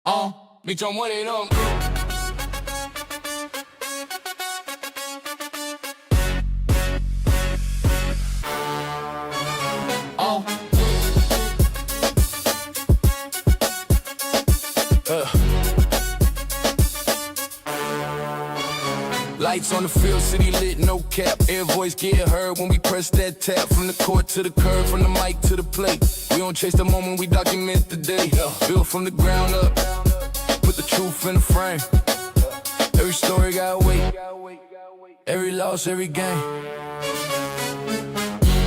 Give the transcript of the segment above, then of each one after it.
Bitch, I'm one of them. Lights on the field, city lit, no cap. Air voice get heard when we press that tap. From the court to the curb, from the mic to the plate. We don't chase the moment, we document the day. Built from the ground up, put the truth in the frame. Every story got weight, every loss, every game.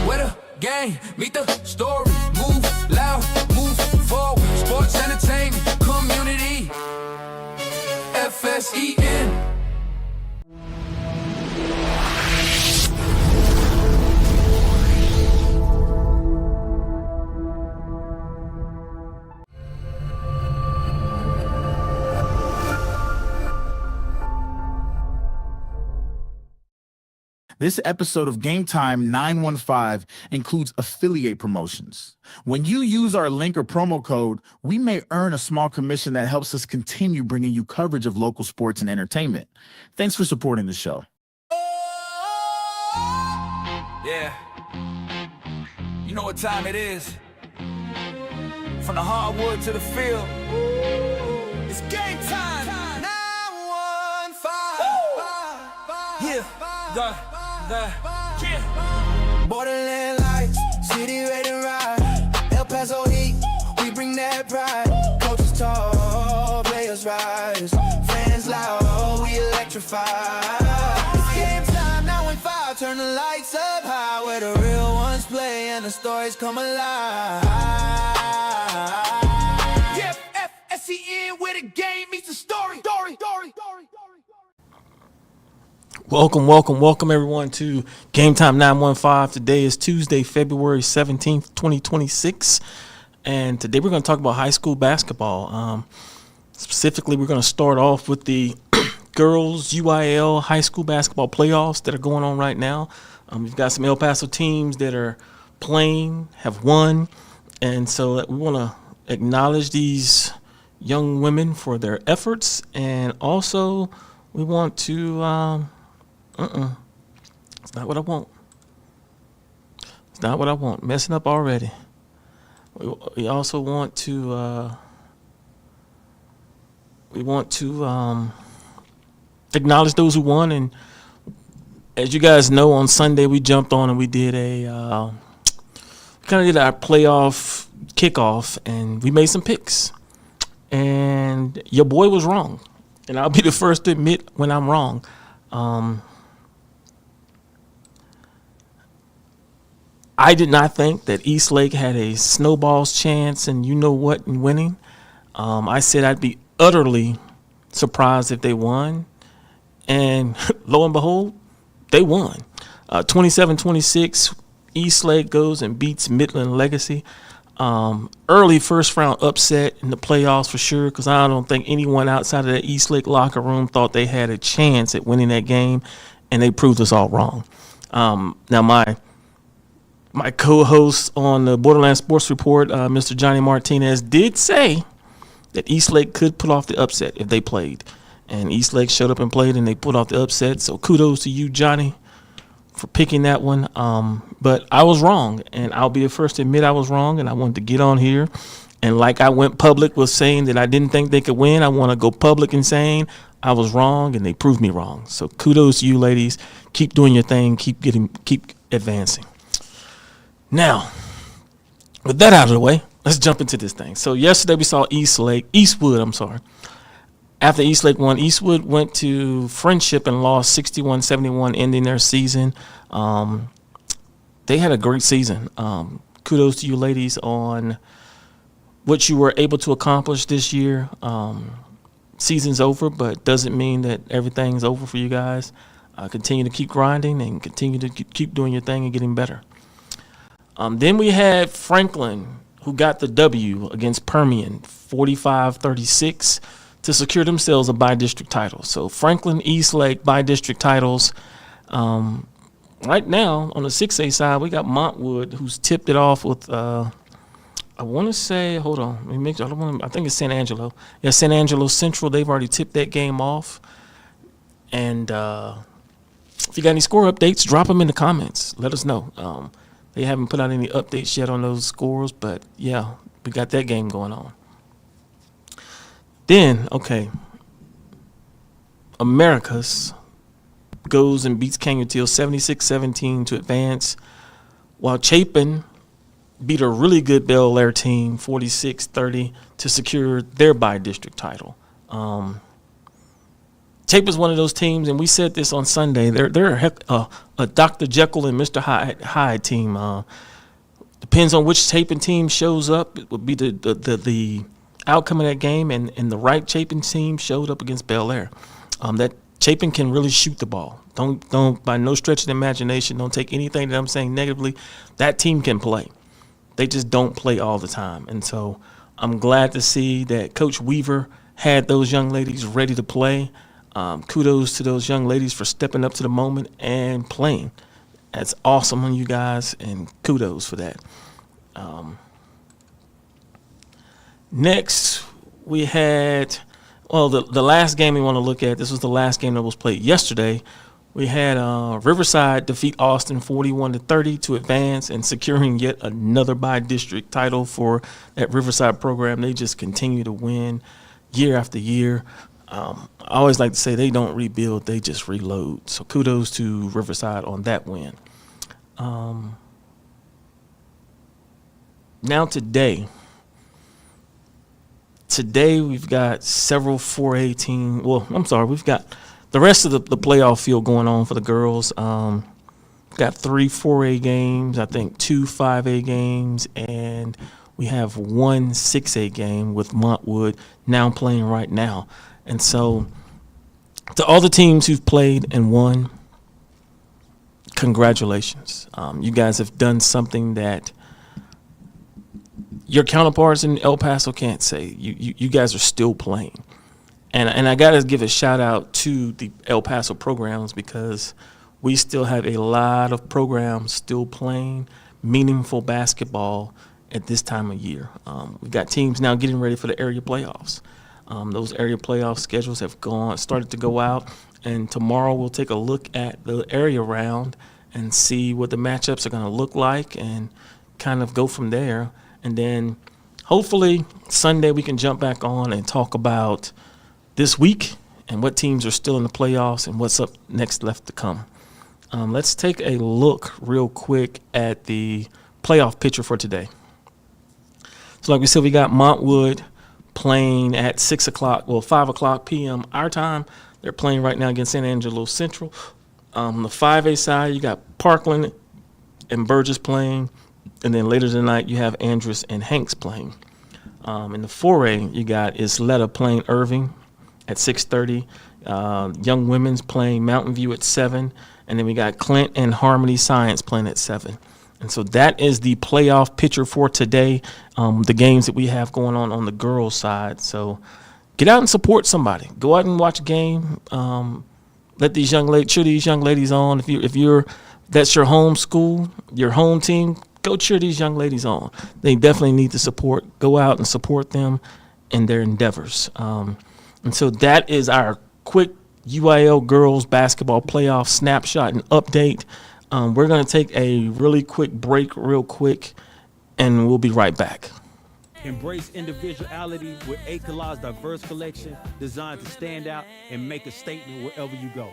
Where the game meet the story. Move loud, move forward. Sports, entertainment, community. FSEN. This episode of Game Time 915 includes affiliate promotions. When you use our link or promo code, we may earn a small commission that helps us continue bringing you coverage of local sports and entertainment. Thanks for supporting the show. Yeah. You know what time it is. From the hardwood to the field. It's game time. 915. Yeah. Yeah. Borderland lights, city ready to ride. El Paso heat, we bring that pride. Coaches tall, players rise. Fans loud, we electrify. It's game time, 915. Turn the lights up high, where the real ones play and the stories come alive. Yeah, FSEN, where the game meets the story. Welcome everyone to Game Time 915. Today is Tuesday, February 17th, 2026. And today we're going to talk about high school basketball. Specifically, we're going to start off with the girls UIL high school basketball playoffs that are going on right now. We've got some El Paso teams that are playing, have won. And so we want to acknowledge these young women for their efforts. And also we want to... It's not what I want. It's not what I want. Messing up already. We also want to acknowledge those who won. And as you guys know, on Sunday we jumped on and we did our playoff kickoff, and we made some picks. And your boy was wrong, and I'll be the first to admit when I'm wrong. I did not think that Eastlake had a snowball's chance and you know what in winning. I said I'd be utterly surprised if they won. And lo and behold, they won. 27-26, Eastlake goes and beats Midland Legacy. Early first round upset in the playoffs for sure, because I don't think anyone outside of that Eastlake locker room thought they had a chance at winning that game, and they proved us all wrong. Now my co-host on the Borderland Sports Report, Mr. Johnny Martinez, did say that Eastlake could pull off the upset if they played. And Eastlake showed up and played, and they pulled off the upset. So kudos to you, Johnny, for picking that one. But I was wrong, and I'll be the first to admit I was wrong, and I wanted to get on here. And like I went public with saying that I didn't think they could win, I want to go public and saying I was wrong, and they proved me wrong. So kudos to you, ladies. Keep doing your thing. Keep advancing. Now, with that out of the way, let's jump into this thing. So yesterday we saw Eastwood. After Eastlake won, Eastwood went to Friendship and lost 61-71, ending their season. They had a great season. Kudos to you ladies on what you were able to accomplish this year. Season's over, but doesn't mean that everything's over for you guys. Continue to keep grinding and continue to keep doing your thing and getting better. Then we had Franklin, who got the W against Permian, 45-36, to secure themselves a by-district title. So Franklin, Eastlake, by-district titles. Right now, on the 6A side, we got Montwood, who's tipped it off with a I want to say, hold on, let me make sure. I think it's San Angelo. Yeah, San Angelo Central. They've already tipped that game off. And if you got any score updates, drop them in the comments. Let us know. They haven't put out any updates yet on those scores, but yeah, we got that game going on. Then, okay, Americas goes and beats Canyon-Teal 76-17 to advance, while Chapin beat a really good Bel Air team 46-30 to secure their bi-district title. Chapin's one of those teams, and we said this on Sunday. They're a Dr. Jekyll and Mr. Hyde team. Depends on which Chapin team shows up. It would be the outcome of that game, and the right Chapin team showed up against Bel Air. That Chapin can really shoot the ball. Don't by no stretch of the imagination, don't take anything that I'm saying negatively. That team can play. They just don't play all the time. And so I'm glad to see that Coach Weaver had those young ladies ready to play. Kudos to those young ladies for stepping up to the moment and playing. That's awesome on you guys, and kudos for that. Next, we had, well, the last game we want to look at. This was the last game that was played yesterday. We had Riverside defeat Austin 41-30 to advance and securing yet another bi-district title for that Riverside program. They just continue to win year after year. I always like to say they don't rebuild, they just reload. So kudos to Riverside on that win. Now today we've got several 4A teams. Well, I'm sorry, we've got the rest of the playoff field going on for the girls. Got 3 4A games, I think 2 5A games, and we have 1 6A game with Montwood now playing right now. And so to all the teams who've played and won, congratulations. You guys have done something that your counterparts in El Paso can't say. You guys are still playing. And I got to give a shout out to the El Paso programs, because we still have a lot of programs still playing meaningful basketball at this time of year. We've got teams now getting ready for the area playoffs. Those area playoff schedules have started to go out, and tomorrow we'll take a look at the area round and see what the matchups are going to look like and kind of go from there. And then hopefully Sunday we can jump back on and talk about this week and what teams are still in the playoffs and what's up next left to come. Let's take a look real quick at the playoff picture for today. So like we said, we got Montwood playing at 5 o'clock p.m. our time. They're playing right now against San Angelo Central. On the 5A side, you got Parkland and Burgess playing. And then later tonight, you have Andrus and Hanks playing. In the 4A, you got Isleta playing Irving at 6:30. Young Women's playing Mountain View at 7. And then we got Clint and Harmony Science playing at 7. And so that is the playoff picture for today, the games that we have going on the girls' side. So get out and support somebody. Go out and watch a game. Let these cheer these young ladies on. If you're that's your home school, your home team, go cheer these young ladies on. They definitely need the support. Go out and support them in their endeavors. And so that is our quick UIL girls basketball playoff snapshot and update. We're going to take a really quick break real quick, and we'll be right back. Embrace individuality with Acolor's diverse collection designed to stand out and make a statement wherever you go.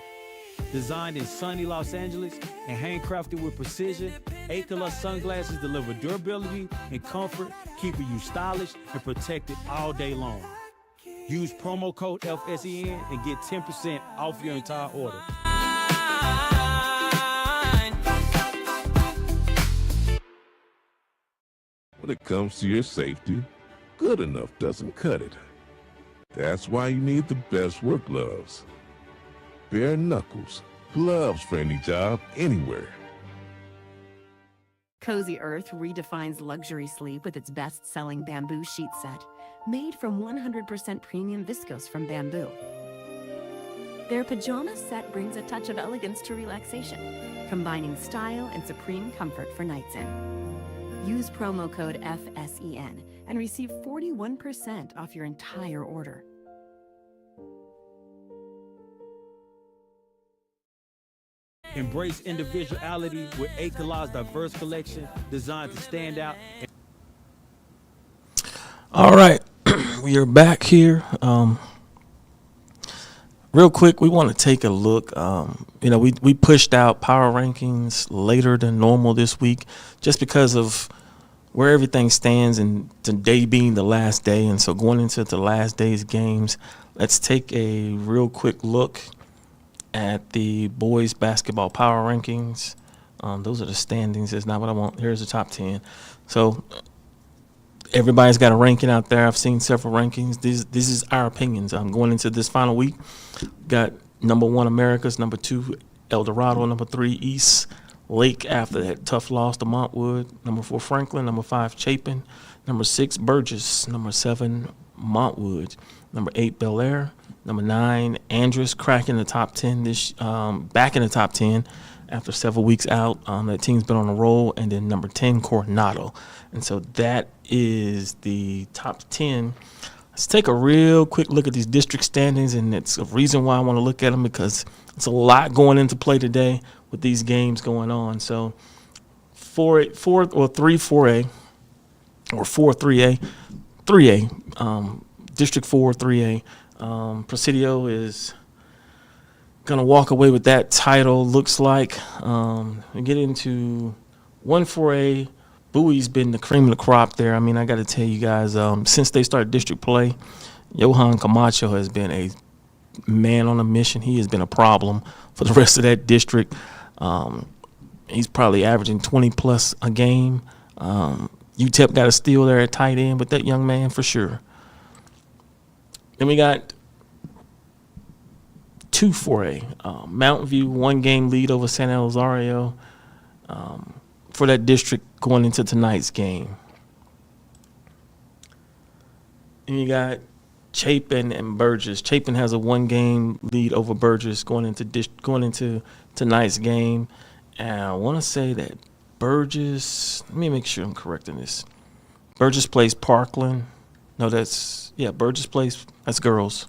Designed in sunny Los Angeles and handcrafted with precision, Acolor sunglasses deliver durability and comfort, keeping you stylish and protected all day long. Use promo code FSEN and get 10% off your entire order. When it comes to your safety, good enough doesn't cut it. That's why you need the best work gloves. Bare knuckles, gloves for any job, anywhere. Cozy Earth redefines luxury sleep with its best-selling bamboo sheet set, made from 100% premium viscose from bamboo. Their pajama set brings a touch of elegance to relaxation, combining style and supreme comfort for nights in. Use promo code FSEN and receive 41% off your entire order. Embrace individuality with Akolah's diverse collection designed to stand out. All right, we are back here. Real quick, we want to take a look. We pushed out power rankings later than normal this week just because of where everything stands and today being the last day. And so going into the last day's games, let's take a real quick look at the boys basketball power rankings. Those are the standings. That's not what I want. Here's the top 10. So everybody's got a ranking out there. I've seen several rankings. This is our opinions. I'm going into this final week. Got number 1 Americas, number 2 El Dorado, number 3 East Lake after that tough loss to Montwood, number 4 Franklin, number 5 Chapin, number 6 Burgess, number 7 Montwood, number 8 Bel Air, number 9 Andrus cracking the top 10 back in the top 10 after several weeks out. That team's been on a roll. And then number 10 Coronado. And so that is the top 10. Let's take a real quick look at these district standings, and it's a reason why I want to look at them because it's a lot going into play today with these games going on. So 3 4A or 4 3A, 3A, District 4 3A. Presidio is gonna walk away with that title. Looks like we get into 1 4A. Bowie's been the cream of the crop there. I mean, I got to tell you guys, since they started district play, Johan Camacho has been a man on a mission. He has been a problem for the rest of that district. He's probably averaging 20 plus a game. UTEP got a steal there at tight end with that young man for sure. Then we got 2 4A. Mountain View, 1 game lead over San Elizario for that district going into tonight's game. And you got Chapin and Burgess. Chapin has a 1 game lead over Burgess going into tonight's game. And I want to say that Burgess, let me make sure I'm correcting this. Burgess plays Parkland. No, Burgess plays, that's girls.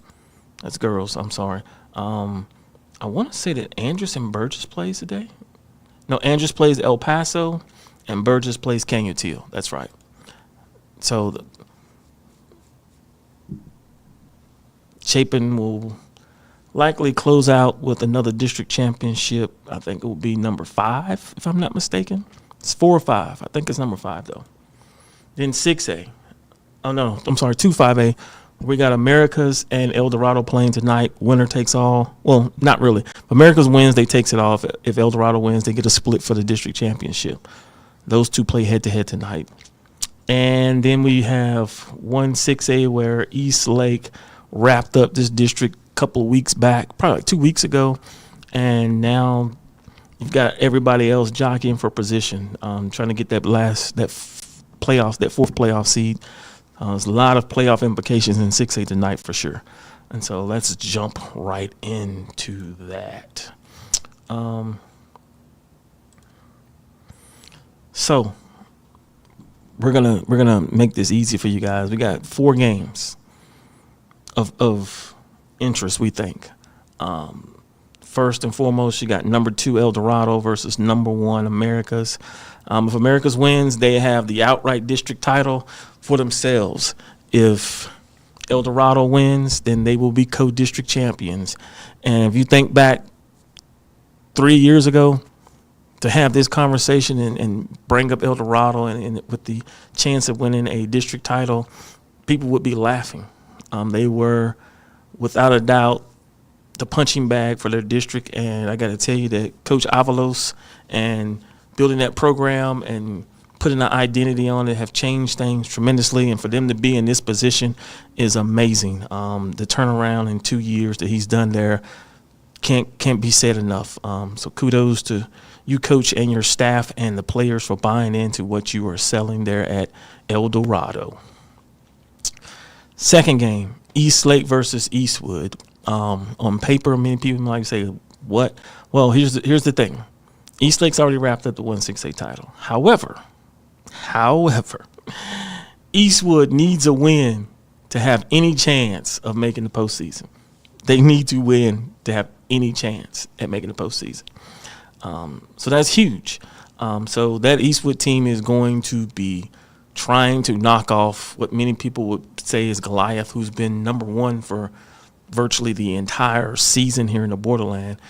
I'm sorry. I want to say that Andrus and Burgess plays today. No, Andrus plays El Paso and Burgess plays Canutillo. That's right. So Chapin will likely close out with another district championship. I think it will be number 5, if I'm not mistaken. It's 4 or 5. I think it's number 5, though. Then 6A. Oh, no, I'm sorry, 2-5A. We got Americas and El Dorado playing tonight. Winner takes all. Well, not really. If Americas wins, they takes it off. If El Dorado wins, they get a split for the district championship. Those two play head-to-head tonight. And then we have 1-6A where East Lake wrapped up this district a couple of weeks back, probably like 2 weeks ago. And now you've got everybody else jockeying for position, trying to get that fourth playoff seed. There's a lot of playoff implications in 6A tonight for sure. And so let's jump right into that. So we're gonna make this easy for you guys. We got 4 games of interest, we think. First and foremost, you got number 2 El Dorado versus number 1 Americas. If Americas wins, they have the outright district title for themselves. If El Dorado wins, then they will be co-district champions. And if you think back 3 years ago, to have this conversation and bring up El Dorado and with the chance of winning a district title, people would be laughing. They were, without a doubt, the punching bag for their district. And I got to tell you that Coach Avalos and building that program and putting an identity on it have changed things tremendously. And for them to be in this position is amazing. The turnaround in 2 years that he's done there can't be said enough. So kudos to you, Coach, and your staff and the players for buying into what you are selling there at El Dorado. Second game, East Lake versus Eastwood. On paper, many people might say, what? Well, here's the thing. East Lake's already wrapped up the 1-6A title. However, However, Eastwood needs a win to have any chance of making the postseason. They need to win to have any chance at making the postseason. So that's huge. So that Eastwood team is going to be trying to knock off what many people would say is Goliath, who's been number one for virtually the entire season here in the Borderland.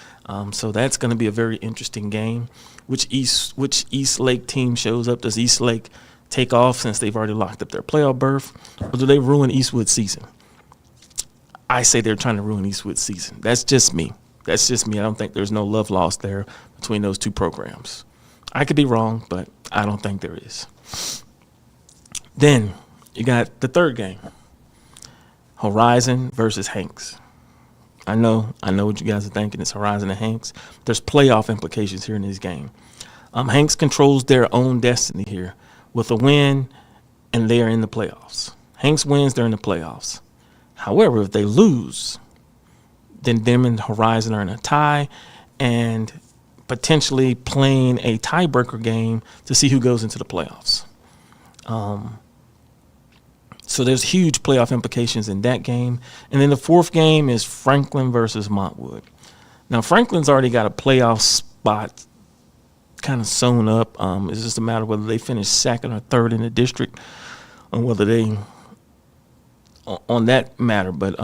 So that's going to be a very interesting game. Which East Lake team shows up? Does East Lake take off since they've already locked up their playoff berth, or do they ruin Eastwood's season? I say they're trying to ruin Eastwood's season. That's just me. I don't think there's no love lost there between those two programs. I could be wrong, but I don't think there is. Then you got the third game, Horizon versus Hanks. I know what you guys are thinking. It's Horizon and Hanks. There's playoff implications here in this game. Hanks controls their own destiny here with a win, and they are in the playoffs. Hanks wins, they're in the playoffs. However, if they lose, then them and Horizon are in a tie and potentially playing a tiebreaker game to see who goes into the playoffs. So there's huge playoff implications in that game. And then the fourth game is Franklin versus Montwood. Now, Franklin's already got a playoff spot kind of sewn up. It's just a matter of whether they finish second or third in the district, or whether they on that matter. But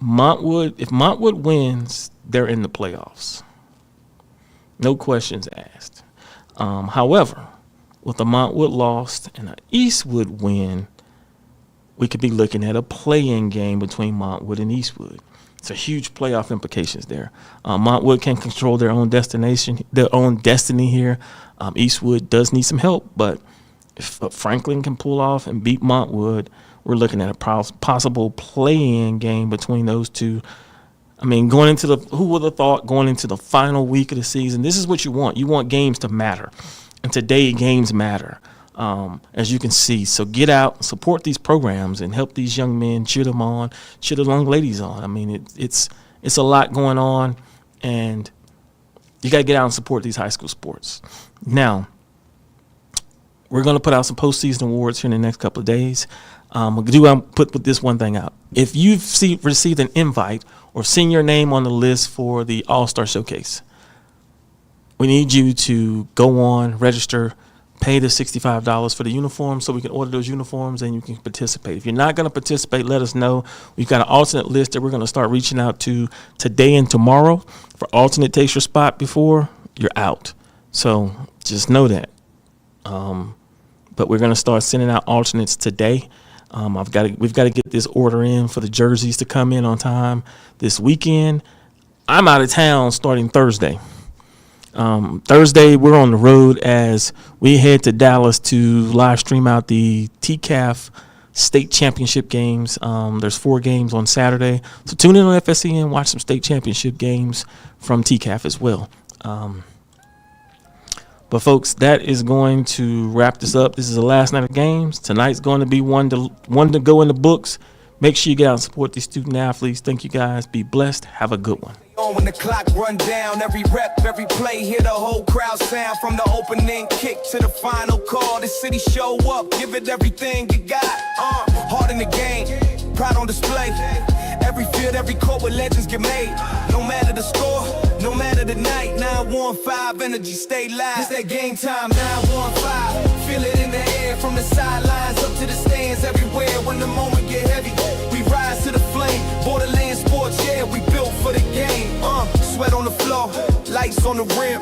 Montwood, if Montwood wins, they're in the playoffs. No questions asked. However, with a Montwood loss and an Eastwood win, we could be looking at a play-in game between Montwood and Eastwood. It's a huge playoff implications there. Montwood can control their own destiny here. Eastwood does need some help, but if Franklin can pull off and beat Montwood, we're looking at a possible play-in game between those two. I mean, who would have thought going into the final week of the season, this is what you want. You want games to matter. And today, games matter, as you can see. So get out, support these programs, and help these young men cheer the young ladies on. I mean, it's a lot going on, and you got to get out and support these high school sports. Now, we're going to put out some postseason awards here in the next couple of days. I'll put this one thing out. If you've received an invite or seen your name on the list for the All-Star Showcase, we need you to go on, register, pay the $65 for the uniform so we can order those uniforms and you can participate. If you're not going to participate, let us know. We've got an alternate list that we're going to start reaching out to today and tomorrow. For alternate takes your spot before, you're out. So just know that. But we're going to start sending out alternates today. We've got to get this order in for the jerseys to come in on time this weekend. I'm out of town starting Thursday. Thursday, we're on the road as we head to Dallas to live stream out the TCAF state championship games. There's 4 games on Saturday. So tune in on FSCN, watch some state championship games from TCAF as well. But folks, that is going to wrap this up. This is the last night of games. Tonight's going to be one to go in the books. Make sure you get out and support these student athletes. Thank you guys. Be blessed. Have a good one. When the clock run down, every rep, every play, hear the whole crowd sound. From the opening kick to the final call, the city show up, give it everything you got. Heart in the game, pride on display. Every field, every court where legends get made. No matter the score, no matter the night. 915 energy, stay live. It's that game time. 915, feel it in the air, from the sidelines up to the stands. Everywhere when the moment get heavy, we rise to the flame. Borderland sports, yeah, we built for the game. Sweat on the floor, lights on the rim.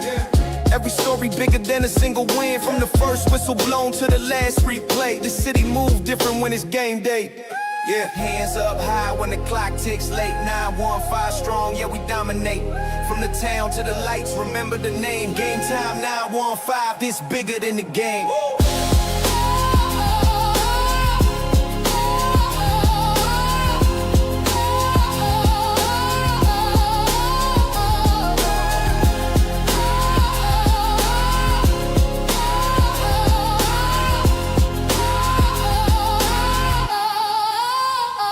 Every story bigger than a single win. From the first whistle blown to the last replay. The city move different when it's game day. Yeah, hands up high when the clock ticks late. 915 strong, yeah, we dominate. From the town to the lights, remember the name. Game time 915, this bigger than the game.